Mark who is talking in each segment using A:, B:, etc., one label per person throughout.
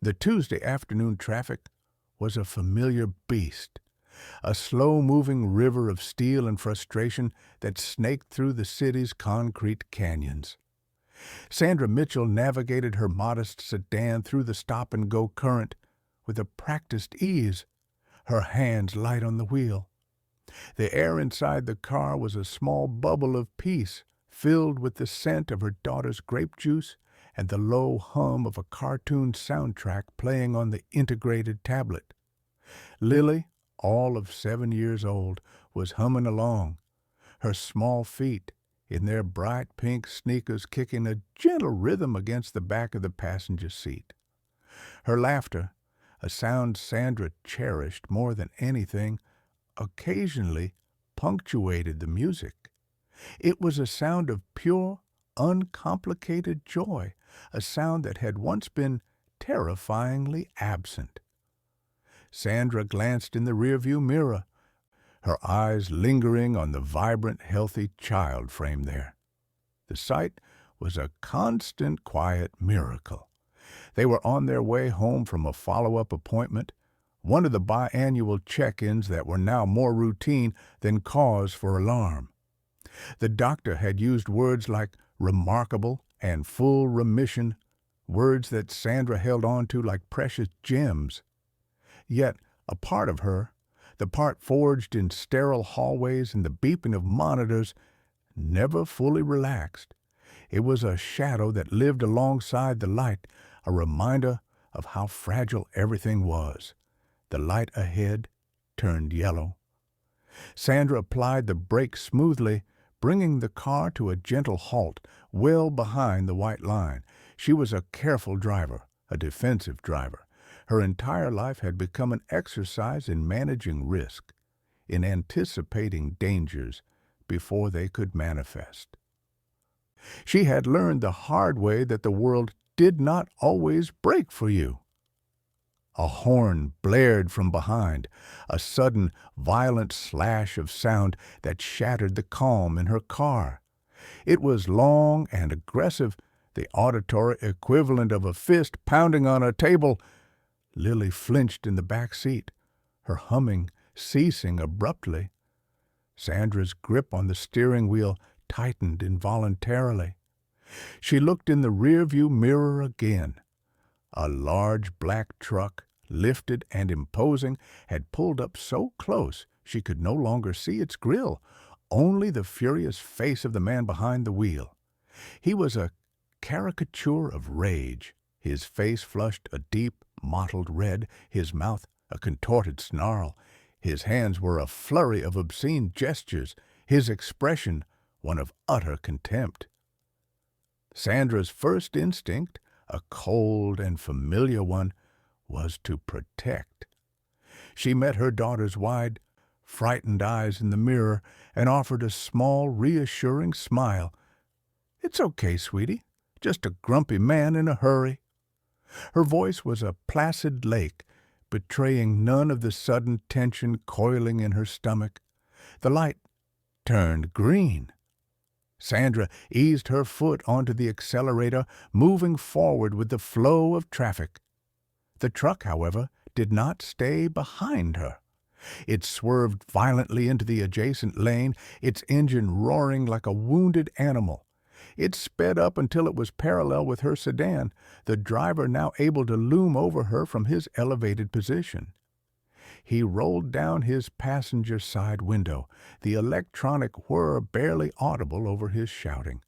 A: The Tuesday afternoon traffic was a familiar beast, a slow-moving river of steel and frustration that snaked through the city's concrete canyons. Sandra Mitchell navigated her modest sedan through the stop-and-go current with a practiced ease, her hands light on the wheel. The air inside the car was a small bubble of peace, filled with the scent of her daughter's grape juice and the low hum of a cartoon soundtrack playing on the integrated tablet. Lily, all of 7 years old, was humming along, her small feet, in their bright pink sneakers, kicking a gentle rhythm against the back of the passenger seat. Her laughter, a sound Sandra cherished more than anything, occasionally punctuated the music. It was a sound of pure, uncomplicated joy, a sound that had once been terrifyingly absent. Sandra glanced in the rearview mirror, her eyes lingering on the vibrant, healthy child framed there. The sight was a constant, quiet miracle. They were on their way home from a follow-up appointment, one of the biannual check-ins that were now more routine than cause for alarm. The doctor had used words like remarkable and full remission, words that Sandra held on to like precious gems. Yet a part of her, the part forged in sterile hallways and the beeping of monitors, never fully relaxed. It was a shadow that lived alongside the light, a reminder of how fragile everything was. The light ahead turned yellow. Sandra applied the brake smoothly, bringing the car to a gentle halt, well behind the white line. She was a careful driver, a defensive driver. Her entire life had become an exercise in managing risk, in anticipating dangers before they could manifest. She had learned the hard way that the world did not always brake for you. A horn blared from behind, a sudden, violent slash of sound that shattered the calm in her car. It was long and aggressive, the auditory equivalent of a fist pounding on a table. Lily flinched in the back seat, her humming ceasing abruptly. Sandra's grip on the steering wheel tightened involuntarily. She looked in the rearview mirror again. A large black truck, lifted and imposing, had pulled up so close she could no longer see its grill, only the furious face of the man behind the wheel. He was a caricature of rage, his face flushed a deep, mottled red, his mouth a contorted snarl. His hands were a flurry of obscene gestures, his expression one of utter contempt. Sandra's first instinct, a cold and familiar one, was to protect. She met her daughter's wide, frightened eyes in the mirror and offered a small, reassuring smile. "It's okay, sweetie. Just a grumpy man in a hurry." Her voice was a placid lake, betraying none of the sudden tension coiling in her stomach. The light turned green. Sandra eased her foot onto the accelerator, moving forward with the flow of traffic. The truck, however, did not stay behind her. It swerved violently into the adjacent lane, its engine roaring like a wounded animal. It sped up until it was parallel with her sedan, the driver now able to loom over her from his elevated position. He rolled down his passenger side window, the electronic whir barely audible over his shouting.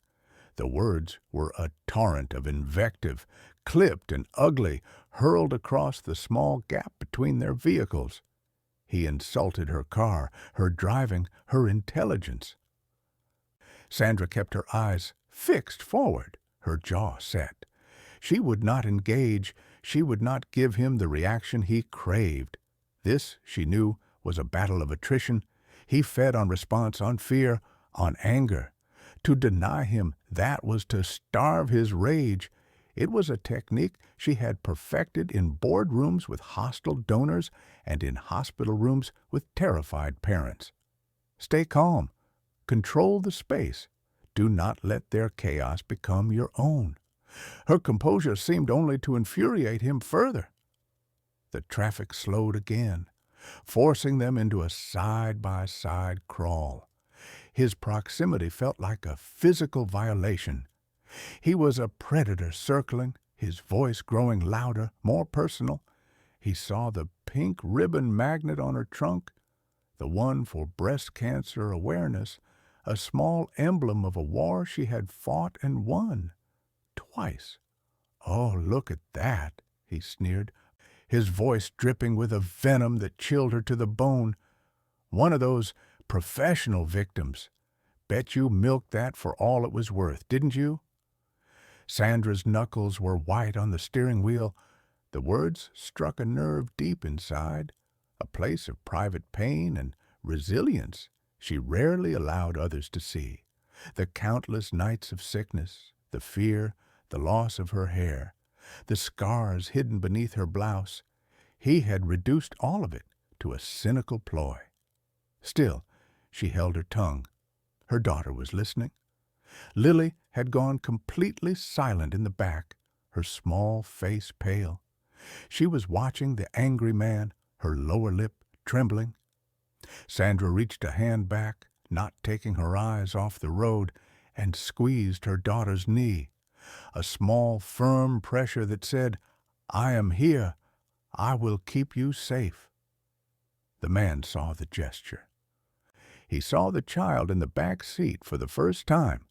A: The words were a torrent of invective, clipped and ugly, hurled across the small gap between their vehicles. He insulted her car, her driving, her intelligence. Sandra kept her eyes fixed forward, her jaw set. She would not engage, she would not give him the reaction he craved. This, she knew, was a battle of attrition. He fed on response, on fear, on anger. To deny him that was to starve his rage. It was a technique she had perfected in boardrooms with hostile donors and in hospital rooms with terrified parents. Stay calm. Control the space. Do not let their chaos become your own. Her composure seemed only to infuriate him further. The traffic slowed again, forcing them into a side-by-side crawl. His proximity felt like a physical violation. He was a predator circling, his voice growing louder, more personal. He saw the pink ribbon magnet on her trunk, the one for breast cancer awareness, a small emblem of a war she had fought and won. Twice. "Oh, look at that," he sneered, his voice dripping with a venom that chilled her to the bone. "One of those professional victims. Bet you milked that for all it was worth, didn't you?" Sandra's knuckles were white on the steering wheel. The words struck a nerve deep inside, a place of private pain and resilience she rarely allowed others to see. The countless nights of sickness, the fear, the loss of her hair, the scars hidden beneath her blouse, he had reduced all of it to a cynical ploy. Still, she held her tongue. Her daughter was listening. Lily had gone completely silent in the back, her small face pale. She was watching the angry man, her lower lip trembling. Sandra reached a hand back, not taking her eyes off the road, and squeezed her daughter's knee. A small, firm pressure that said, "I am here. I will keep you safe." The man saw the gesture. He saw the child in the back seat for the first time.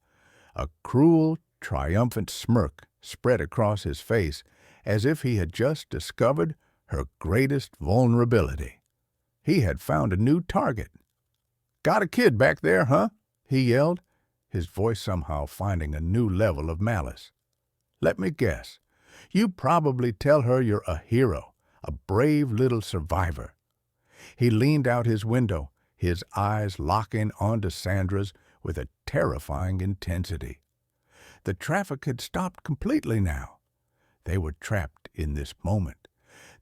A: A cruel, triumphant smirk spread across his face, as if he had just discovered her greatest vulnerability. He had found a new target. "Got a kid back there, huh?" he yelled, his voice somehow finding a new level of malice. "Let me guess. You probably tell her you're a hero, a brave little survivor." He leaned out his window, his eyes locking onto Sandra's with a terrifying intensity. The traffic had stopped completely now. They were trapped in this moment,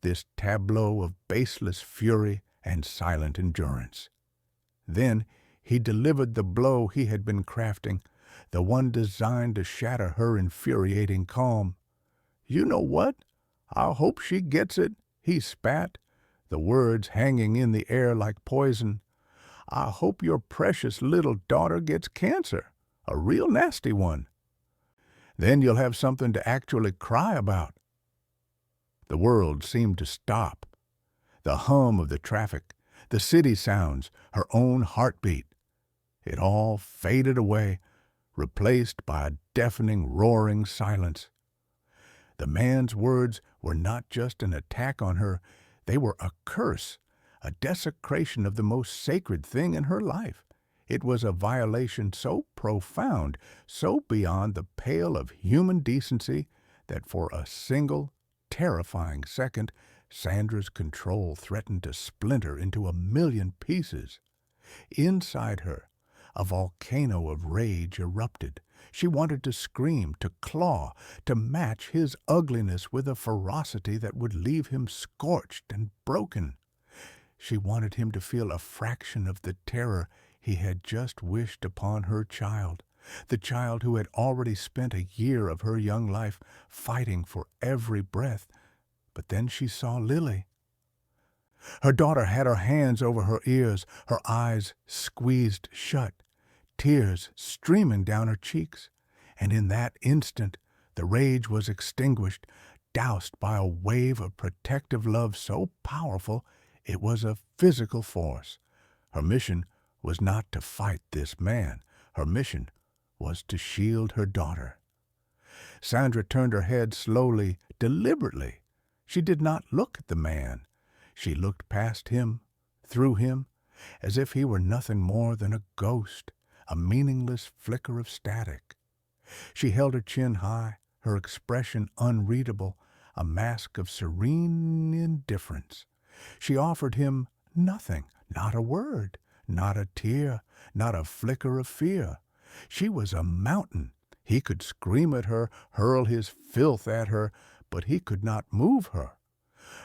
A: this tableau of baseless fury and silent endurance. Then he delivered the blow he had been crafting, the one designed to shatter her infuriating calm. "You know what? I hope she gets it," he spat, the words hanging in the air like poison. "I hope your precious little daughter gets cancer, a real nasty one. Then you'll have something to actually cry about." The world seemed to stop. The hum of the traffic, the city sounds, her own heartbeat. It all faded away, replaced by a deafening, roaring silence. The man's words were not just an attack on her, they were a curse, a desecration of the most sacred thing in her life. It was a violation so profound, so beyond the pale of human decency, that for a single, terrifying second, Sandra's control threatened to splinter into a million pieces. Inside her, a volcano of rage erupted. She wanted to scream, to claw, to match his ugliness with a ferocity that would leave him scorched and broken. She wanted him to feel a fraction of the terror he had just wished upon her child, the child who had already spent a year of her young life fighting for every breath. But then she saw Lily. Her daughter had her hands over her ears, her eyes squeezed shut, tears streaming down her cheeks. And in that instant, the rage was extinguished, doused by a wave of protective love so powerful it was a physical force. Her mission was not to fight this man. Her mission was to shield her daughter. Sandra turned her head slowly, deliberately. She did not look at the man. She looked past him, through him, as if he were nothing more than a ghost, a meaningless flicker of static. She held her chin high, her expression unreadable, a mask of serene indifference. She offered him nothing, not a word, not a tear, not a flicker of fear. She was a mountain. He could scream at her, hurl his filth at her, but he could not move her.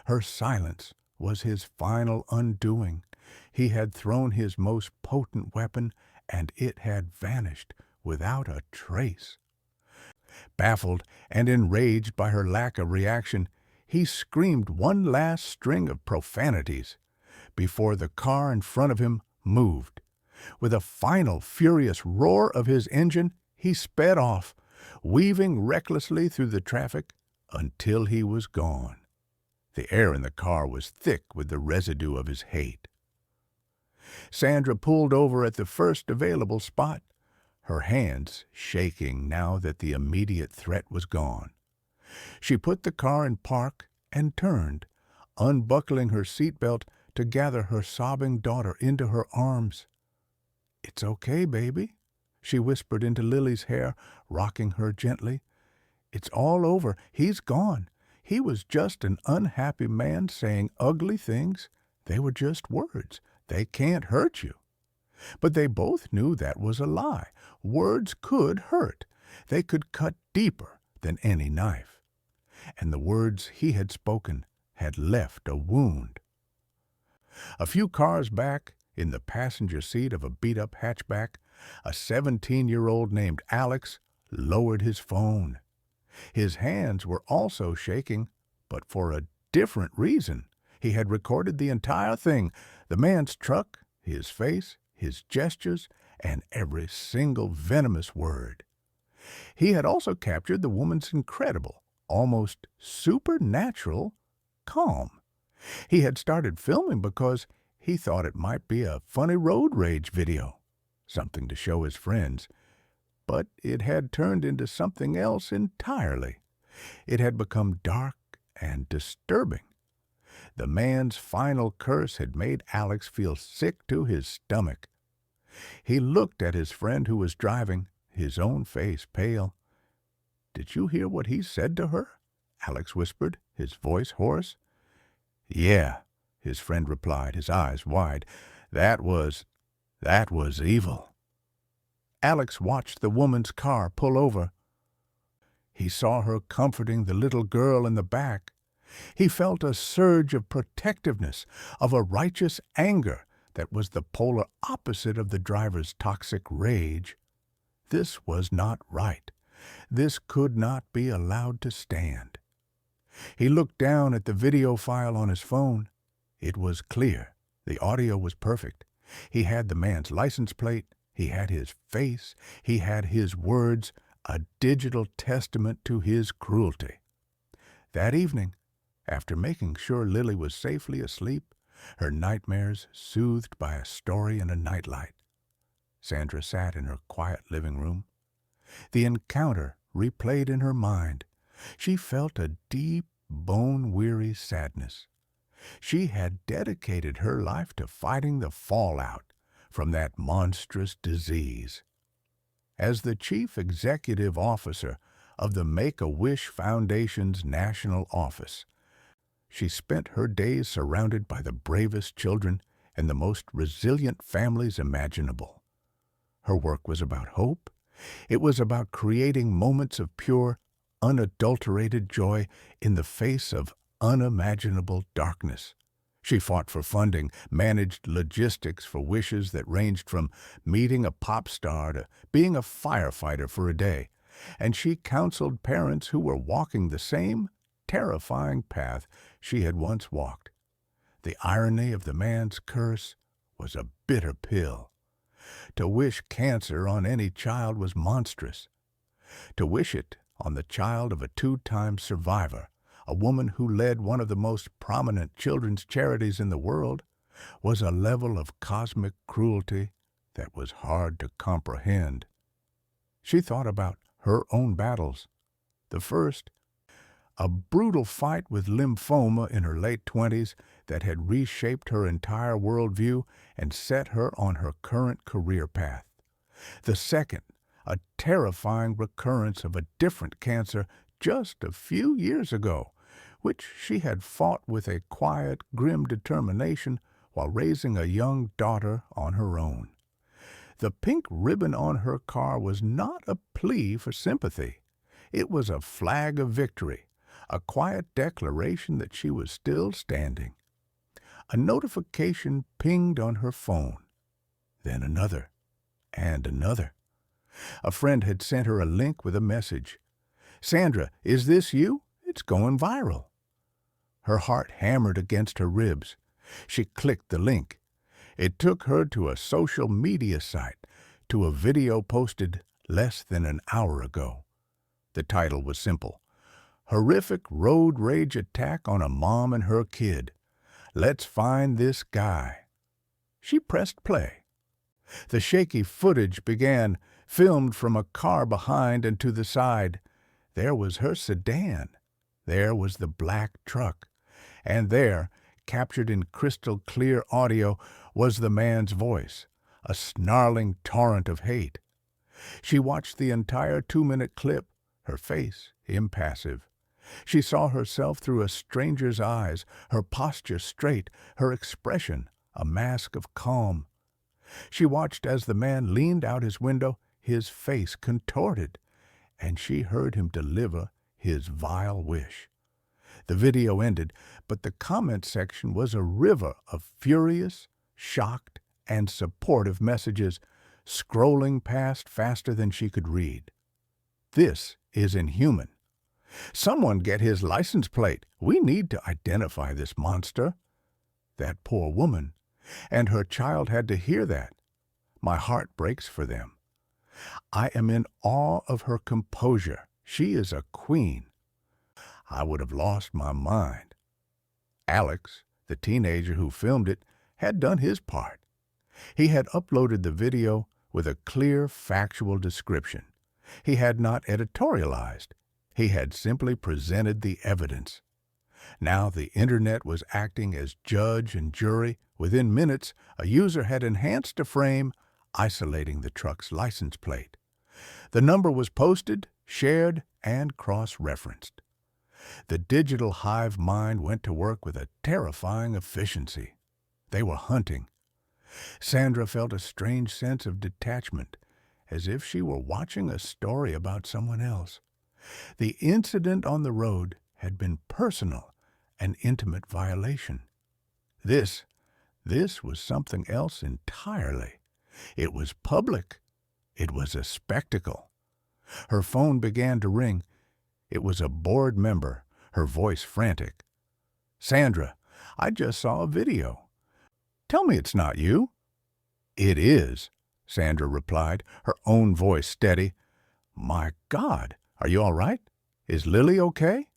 A: Her silence was his final undoing. He had thrown his most potent weapon, and it had vanished without a trace. Baffled and enraged by her lack of reaction, he screamed one last string of profanities before the car in front of him moved. With a final furious roar of his engine, he sped off, weaving recklessly through the traffic until he was gone. The air in the car was thick with the residue of his hate. Sandra pulled over at the first available spot, her hands shaking now that the immediate threat was gone. She put the car in park and turned, unbuckling her seatbelt to gather her sobbing daughter into her arms. "It's okay, baby," she whispered into Lily's hair, rocking her gently. "It's all over. He's gone. He was just an unhappy man saying ugly things. They were just words. They can't hurt you." But they both knew that was a lie. Words could hurt. They could cut deeper than any knife. And the words he had spoken had left a wound. A few cars back, in the passenger seat of a beat-up hatchback, a 17-year-old named Alex lowered his phone. His hands were also shaking, but for a different reason. He had recorded the entire thing, the man's truck, his face, his gestures, and every single venomous word. He had also captured the woman's incredible, almost supernatural calm. He had started filming because he thought it might be a funny road rage video, something to show his friends. But it had turned into something else entirely. It had become dark and disturbing. The man's final curse had made Alex feel sick to his stomach. He looked at his friend who was driving, his own face pale. "Did you hear what he said to her?" Alex whispered, his voice hoarse. "Yeah," his friend replied, his eyes wide. That was evil." Alex watched the woman's car pull over. He saw her comforting the little girl in the back. He felt a surge of protectiveness, of a righteous anger that was the polar opposite of the driver's toxic rage. This was not right. This could not be allowed to stand. He looked down at the video file on his phone. It was clear. The audio was perfect. He had the man's license plate. He had his face. He had his words, a digital testament to his cruelty. That evening, after making sure Lily was safely asleep, her nightmares soothed by a story and a nightlight, Sandra sat in her quiet living room. The encounter replayed in her mind. She felt a deep, bone-weary sadness. She had dedicated her life to fighting the fallout from that monstrous disease. As the chief executive officer of the Make-A-Wish Foundation's national office, she spent her days surrounded by the bravest children and the most resilient families imaginable. Her work was about hope. It was about creating moments of pure, unadulterated joy in the face of unimaginable darkness. She fought for funding, managed logistics for wishes that ranged from meeting a pop star to being a firefighter for a day, and she counseled parents who were walking the same terrifying path she had once walked. The irony of the man's curse was a bitter pill. To wish cancer on any child was monstrous. To wish it on the child of a two-time survivor, a woman who led one of the most prominent children's charities in the world, was a level of cosmic cruelty that was hard to comprehend. She thought about her own battles. The first, a brutal fight with lymphoma in her late 20s that had reshaped her entire worldview and set her on her current career path. The second, a terrifying recurrence of a different cancer just a few years ago, which she had fought with a quiet, grim determination while raising a young daughter on her own. The pink ribbon on her car was not a plea for sympathy. It was a flag of victory, a quiet declaration that she was still standing. A notification pinged on her phone, then another, and another. A friend had sent her a link with a message. Sandra, is this you? It's going viral. Her heart hammered against her ribs. She clicked the link. It took her to a social media site, to a video posted less than an hour ago. The title was simple: Horrific Road Rage Attack on a Mom and Her Kid. Let's find this guy. She pressed play. The shaky footage began, filmed from a car behind and to the side. There was her sedan. There was the black truck. And there, captured in crystal clear audio, was the man's voice, a snarling torrent of hate. She watched the entire 2-minute clip, her face impassive. She saw herself through a stranger's eyes, her posture straight, her expression a mask of calm. She watched as the man leaned out his window, his face contorted, and she heard him deliver his vile wish. The video ended, but the comment section was a river of furious, shocked, and supportive messages, scrolling past faster than she could read. This is inhuman. Someone get his license plate. We need to identify this monster. That poor woman. And her child had to hear that. My heart breaks for them. I am in awe of her composure. She is a queen. I would have lost my mind. Alex, the teenager who filmed it, had done his part. He had uploaded the video with a clear, factual description. He had not editorialized. He had simply presented the evidence. Now the internet was acting as judge and jury. Within minutes, a user had enhanced a frame, isolating the truck's license plate. The number was posted, shared, and cross-referenced. The digital hive mind went to work with a terrifying efficiency. They were hunting. Sandra felt a strange sense of detachment, as if she were watching a story about someone else. The incident on the road had been personal, an intimate violation. This was something else entirely. It was public. It was a spectacle. Her phone began to ring. It was a board member, her voice frantic. Sandra, I just saw a video. Tell me it's not you. It is, Sandra replied, her own voice steady. My God, are you all right? Is Lily okay?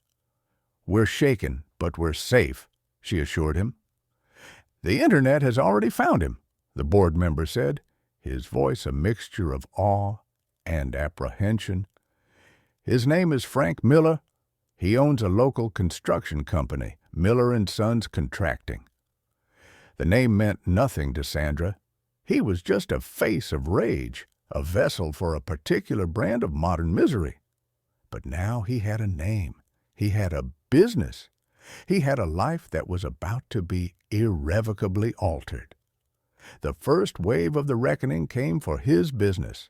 A: We're shaken, but we're safe, she assured him. The internet has already found him, the board member said, his voice a mixture of awe and apprehension. His name is Frank Miller. He owns a local construction company, Miller & Sons Contracting. The name meant nothing to Sandra. He was just a face of rage, a vessel for a particular brand of modern misery. But now he had a name. He had a business. He had a life that was about to be irrevocably altered. The first wave of the reckoning came for his business.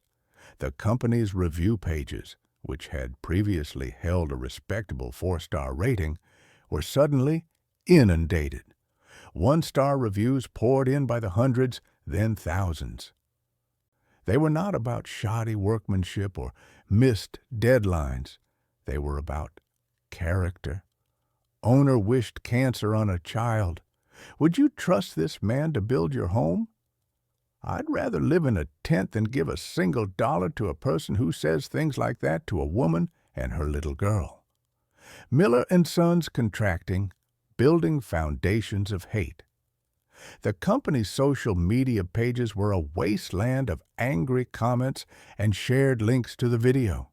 A: The company's review pages, which had previously held a respectable 4-star rating, were suddenly inundated. 1-star reviews poured in by the hundreds, then thousands. They were not about shoddy workmanship or missed deadlines. They were about character. Owner wished cancer on a child. Would you trust this man to build your home? I'd rather live in a tent than give a single dollar to a person who says things like that to a woman and her little girl. Miller & Sons Contracting, building foundations of hate. The company's social media pages were a wasteland of angry comments and shared links to the video.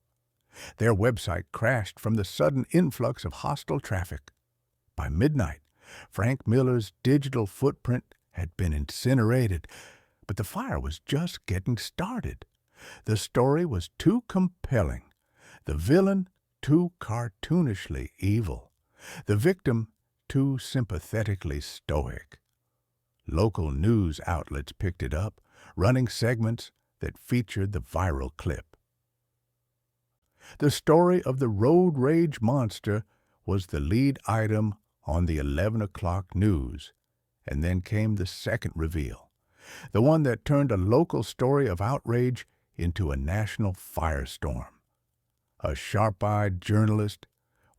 A: Their website crashed from the sudden influx of hostile traffic. By midnight, Frank Miller's digital footprint had been incinerated, but the fire was just getting started. The story was too compelling, the villain too cartoonishly evil, the victim too sympathetically stoic. Local news outlets picked it up, running segments that featured the viral clip. The story of the road rage monster was the lead item on the 11 o'clock news, and then came the second reveal, the one that turned a local story of outrage into a national firestorm. A sharp-eyed journalist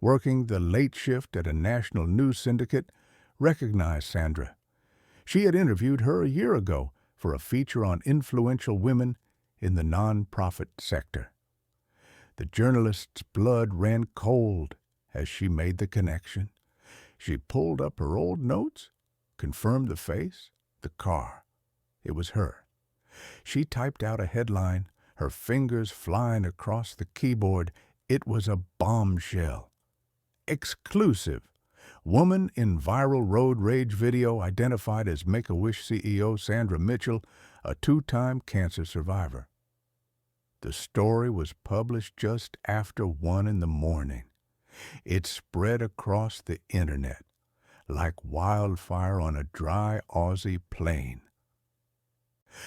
A: working the late shift at a national news syndicate recognized Sandra. She had interviewed her a year ago for a feature on influential women in the nonprofit sector. The journalist's blood ran cold as she made the connection. She pulled up her old notes, confirmed the face, the car. It was her. She typed out a headline, her fingers flying across the keyboard. It was a bombshell. Exclusive. Woman in viral road rage video identified as Make-A-Wish CEO Sandra Mitchell, a two-time cancer survivor. The story was published just after 1 in the morning. It spread across the internet like wildfire on a dry Aussie plain.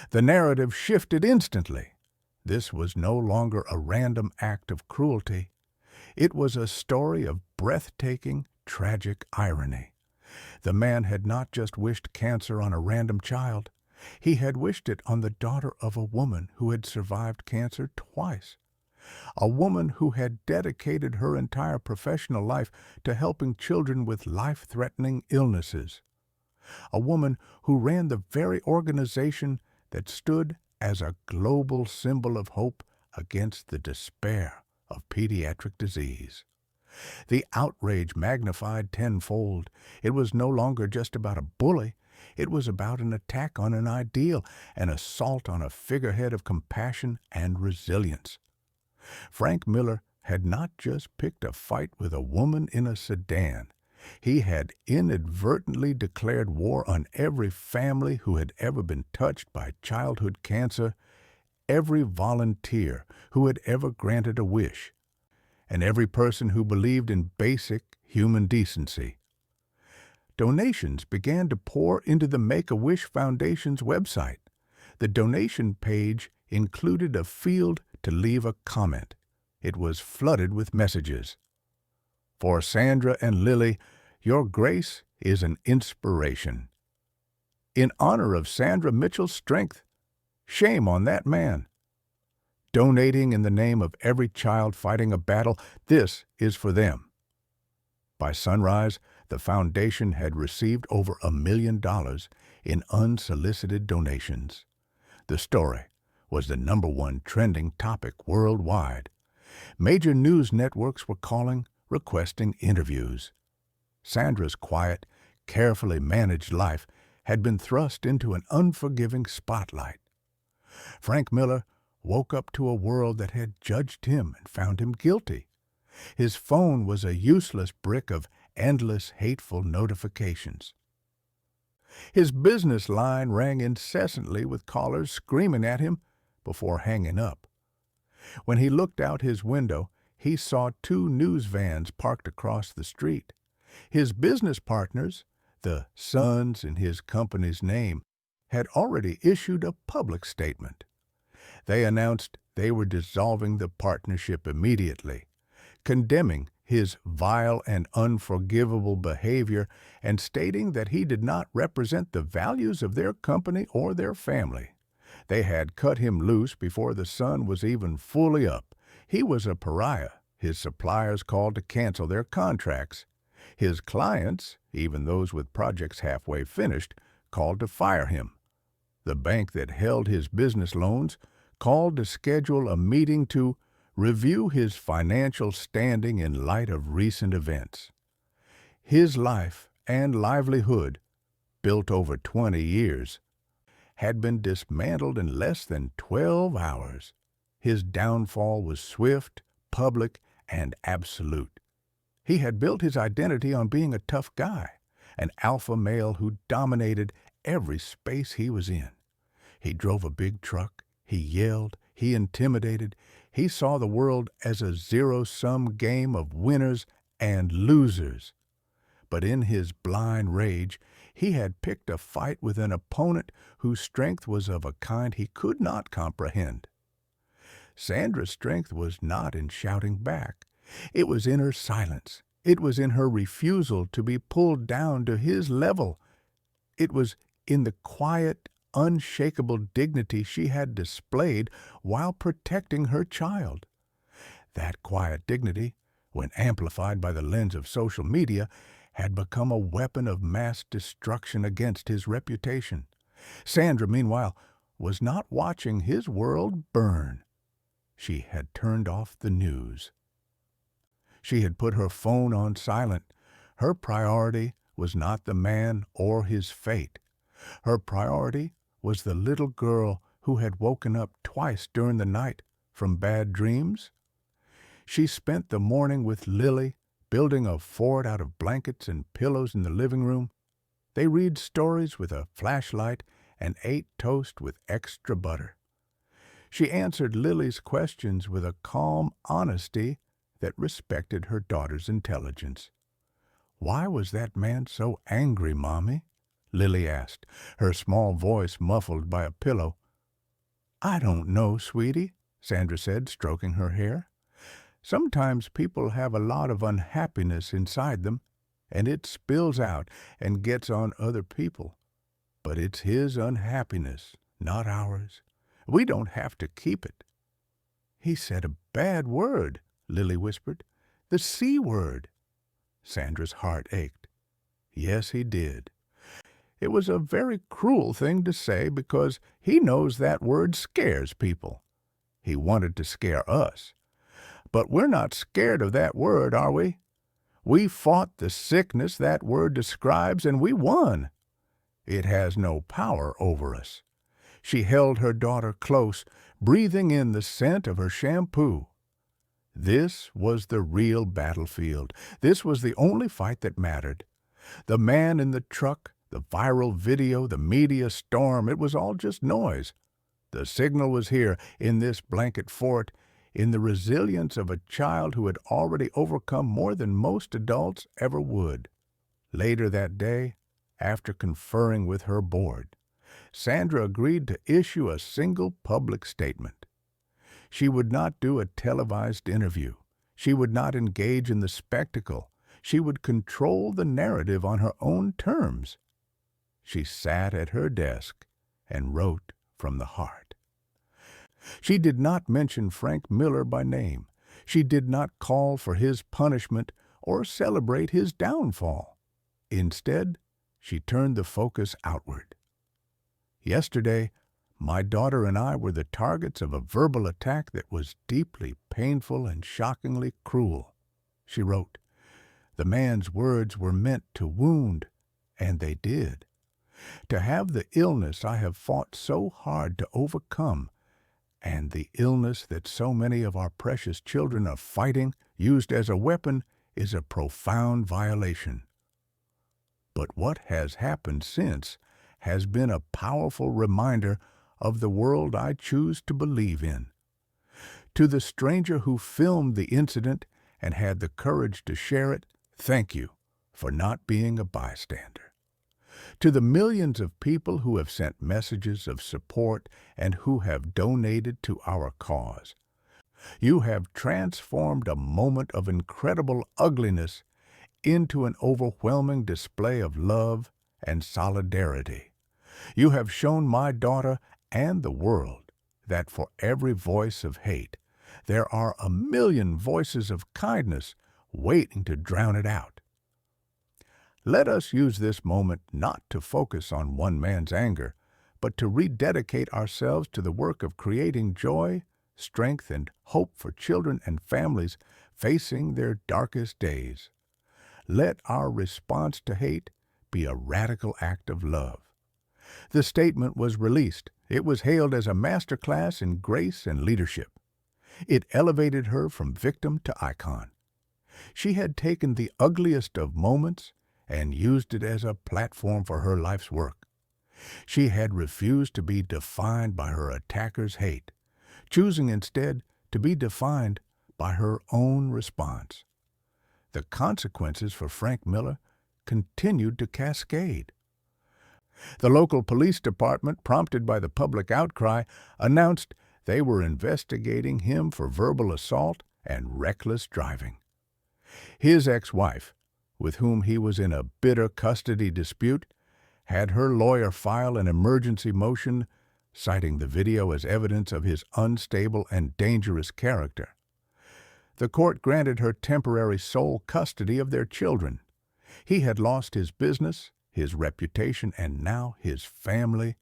A: The narrative shifted instantly. This was no longer a random act of cruelty. It was a story of breathtaking, tragic irony. The man had not just wished cancer on a random child. He had wished it on the daughter of a woman who had survived cancer twice. A woman who had dedicated her entire professional life to helping children with life-threatening illnesses. A woman who ran the very organization that stood as a global symbol of hope against the despair of pediatric disease. The outrage magnified tenfold. It was no longer just about a bully. It was about an attack on an ideal, an assault on a figurehead of compassion and resilience. Frank Miller had not just picked a fight with a woman in a sedan. He had inadvertently declared war on every family who had ever been touched by childhood cancer, every volunteer who had ever granted a wish, and every person who believed in basic human decency. Donations began to pour into the Make-A-Wish Foundation's website. The donation page included a field to leave a comment. It was flooded with messages. For Sandra and Lily, your grace is an inspiration. In honor of Sandra Mitchell's strength, shame on that man. Donating in the name of every child fighting a battle, this is for them. By sunrise, the foundation had received over $1 million in unsolicited donations. The story was the #1 trending topic worldwide. Major news networks were calling, requesting interviews. Sandra's quiet, carefully managed life had been thrust into an unforgiving spotlight. Frank Miller woke up to a world that had judged him and found him guilty. His phone was a useless brick of endless, hateful notifications. His business line rang incessantly with callers screaming at him before hanging up. When he looked out his window, he saw 2 news vans parked across the street. His business partners, the sons in his company's name, had already issued a public statement. They announced they were dissolving the partnership immediately, condemning his vile and unforgivable behavior and stating that he did not represent the values of their company or their family. They had cut him loose before the sun was even fully up. He was a pariah. His suppliers called to cancel their contracts. His clients, even those with projects halfway finished, called to fire him. The bank that held his business loans called to schedule a meeting to review his financial standing in light of recent events. His life and livelihood, built over 20 years, had been dismantled in less than 12 hours. His downfall was swift, public, and absolute. He had built his identity on being a tough guy, an alpha male who dominated every space he was in. He drove a big truck, he yelled, he intimidated, he saw the world as a zero-sum game of winners and losers. But in his blind rage, he had picked a fight with an opponent whose strength was of a kind he could not comprehend. Sandra's strength was not in shouting back. It was in her silence. It was in her refusal to be pulled down to his level. It was in the quiet, unshakable dignity she had displayed while protecting her child. That quiet dignity, when amplified by the lens of social media, had become a weapon of mass destruction against his reputation. Sandra, meanwhile, was not watching his world burn. She had turned off the news. She had put her phone on silent. Her priority was not the man or his fate. Her priority was the little girl who had woken up twice during the night from bad dreams. She spent the morning with Lily, building a fort out of blankets and pillows in the living room. They read stories with a flashlight and ate toast with extra butter. She answered Lily's questions with a calm honesty that respected her daughter's intelligence. "Why was that man so angry, Mommy?" Lily asked, her small voice muffled by a pillow. "I don't know, sweetie," Sandra said, stroking her hair. "Sometimes people have a lot of unhappiness inside them, and it spills out and gets on other people. But it's his unhappiness, not ours. We don't have to keep it." "He said a bad word," Lily whispered. "The C word." Sandra's heart ached. Yes, he did. It was a very cruel thing to say because he knows that word scares people. He wanted to scare us. But we're not scared of that word, are we? We fought the sickness that word describes, and we won. It has no power over us. She held her daughter close, breathing in the scent of her shampoo. This was the real battlefield. This was the only fight that mattered. The man in the truck, the viral video, the media storm, it was all just noise. The signal was here, in this blanket fort, in the resilience of a child who had already overcome more than most adults ever would. Later that day, after conferring with her board, Sandra agreed to issue a single public statement. She would not do a televised interview. She would not engage in the spectacle. She would control the narrative on her own terms. She sat at her desk and wrote from the heart. She did not mention Frank Miller by name. She did not call for his punishment or celebrate his downfall. Instead, she turned the focus outward. "Yesterday, my daughter and I were the targets of a verbal attack that was deeply painful and shockingly cruel," she wrote. "The man's words were meant to wound, and they did. To have the illness I have fought so hard to overcome, and the illness that so many of our precious children are fighting, used as a weapon, is a profound violation. But what has happened since has been a powerful reminder of the world I choose to believe in. To the stranger who filmed the incident and had the courage to share it, thank you for not being a bystander. To the millions of people who have sent messages of support and who have donated to our cause, you have transformed a moment of incredible ugliness into an overwhelming display of love and solidarity. You have shown my daughter and the world that for every voice of hate, there are a million voices of kindness waiting to drown it out. Let us use this moment not to focus on one man's anger, but to rededicate ourselves to the work of creating joy, strength, and hope for children and families facing their darkest days. Let our response to hate be a radical act of love." The statement was released. It was hailed as a masterclass in grace and leadership. It elevated her from victim to icon. She had taken the ugliest of moments and used it as a platform for her life's work. She had refused to be defined by her attacker's hate, choosing instead to be defined by her own response. The consequences for Frank Miller continued to cascade. The local police department, prompted by the public outcry, announced they were investigating him for verbal assault and reckless driving. His ex-wife, with whom he was in a bitter custody dispute, had her lawyer file an emergency motion citing the video as evidence of his unstable and dangerous character. The court granted her temporary sole custody of their children. He had lost his business, his reputation, and now his family.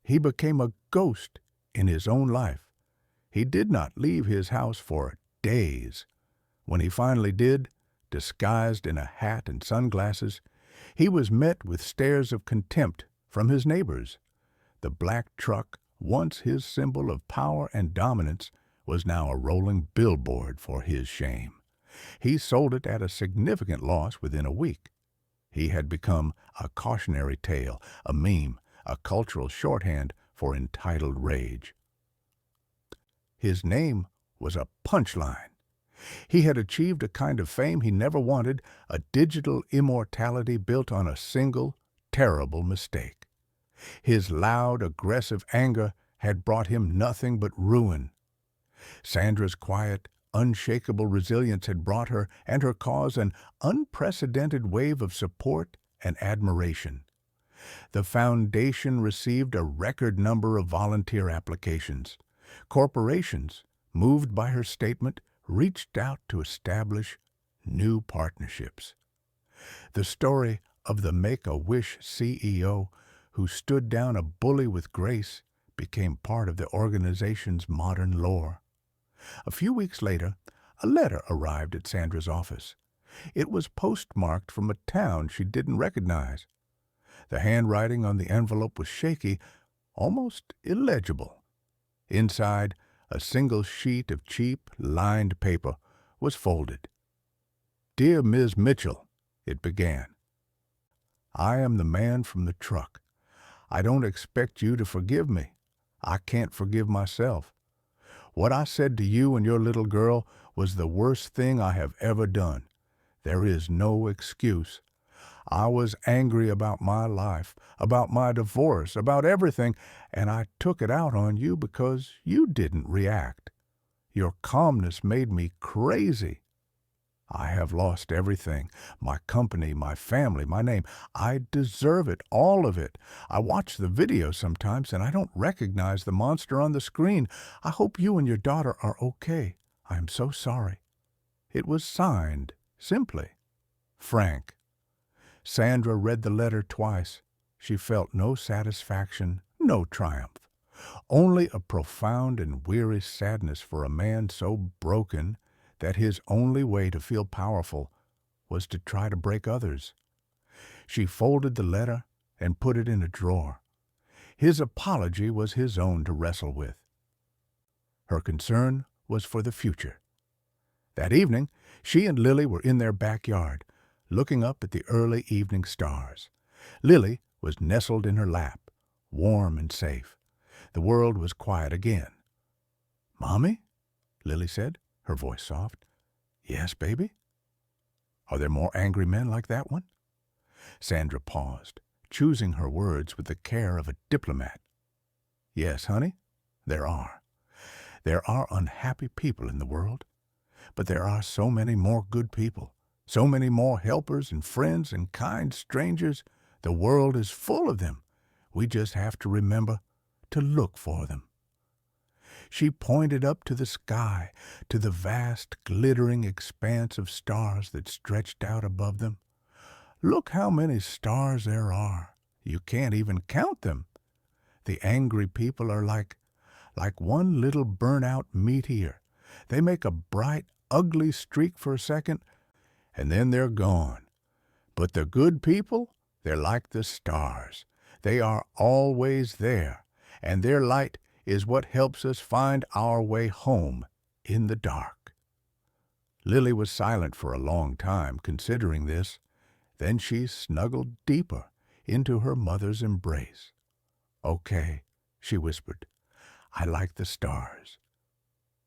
A: He became a ghost in his own life. He did not leave his house for days. When he finally did, disguised in a hat and sunglasses, he was met with stares of contempt from his neighbors. The black truck, once his symbol of power and dominance, was now a rolling billboard for his shame. He sold it at a significant loss within a week. He had become a cautionary tale, a meme, a cultural shorthand for entitled rage. His name was a punchline. He had achieved a kind of fame he never wanted, a digital immortality built on a single, terrible mistake. His loud, aggressive anger had brought him nothing but ruin. Sandra's quiet, unshakable resilience had brought her and her cause an unprecedented wave of support and admiration. The foundation received a record number of volunteer applications. Corporations, moved by her statement, reached out to establish new partnerships. The story of the Make-A-Wish CEO who stood down a bully with grace became part of the organization's modern lore. A few weeks later, a letter arrived at Sandra's office. It was postmarked from a town she didn't recognize. The handwriting on the envelope was shaky, almost illegible. Inside, a single sheet of cheap, lined paper was folded. "Dear Ms. Mitchell," it began, "I am the man from the truck. I don't expect you to forgive me. I can't forgive myself. What I said to you and your little girl was the worst thing I have ever done. There is no excuse. I was angry about my life, about my divorce, about everything, and I took it out on you because you didn't react. Your calmness made me crazy. I have lost everything, my company, my family, my name. I deserve it, all of it. I watch the video sometimes and I don't recognize the monster on the screen. I hope you and your daughter are okay. I am so sorry." It was signed, simply, Frank. Sandra read the letter twice. She felt no satisfaction, no triumph. Only a profound and weary sadness for a man so broken that his only way to feel powerful was to try to break others. She folded the letter and put it in a drawer. His apology was his own to wrestle with. Her concern was for the future. That evening, she and Lily were in their backyard, looking up at the early evening stars. Lily was nestled in her lap, warm and safe. The world was quiet again. "Mommy?" Lily said, her voice soft. "Yes, baby?" "Are there more angry men like that one?" Sandra paused, choosing her words with the care of a diplomat. "Yes, honey, there are. There are unhappy people in the world, but there are so many more good people, so many more helpers and friends and kind strangers. The world is full of them. We just have to remember to look for them." She pointed up to the sky, to the vast, glittering expanse of stars that stretched out above them. "Look how many stars there are. You can't even count them. The angry people are like one little burnt-out meteor. They make a bright, ugly streak for a second, and then they're gone. But the good people, they're like the stars. They are always there, and their light is what helps us find our way home in the dark." Lily was silent for a long time, considering this. Then she snuggled deeper into her mother's embrace. "Okay," she whispered. "I like the stars."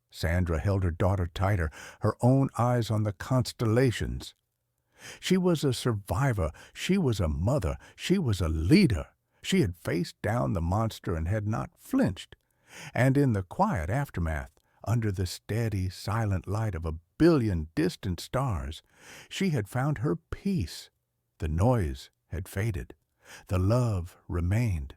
A: Sandra held her daughter tighter, her own eyes on the constellations. She was a survivor. She was a mother. She was a leader. She had faced down the monster and had not flinched. And in the quiet aftermath, under the steady, silent light of a billion distant stars, she had found her peace. The noise had faded. The love remained.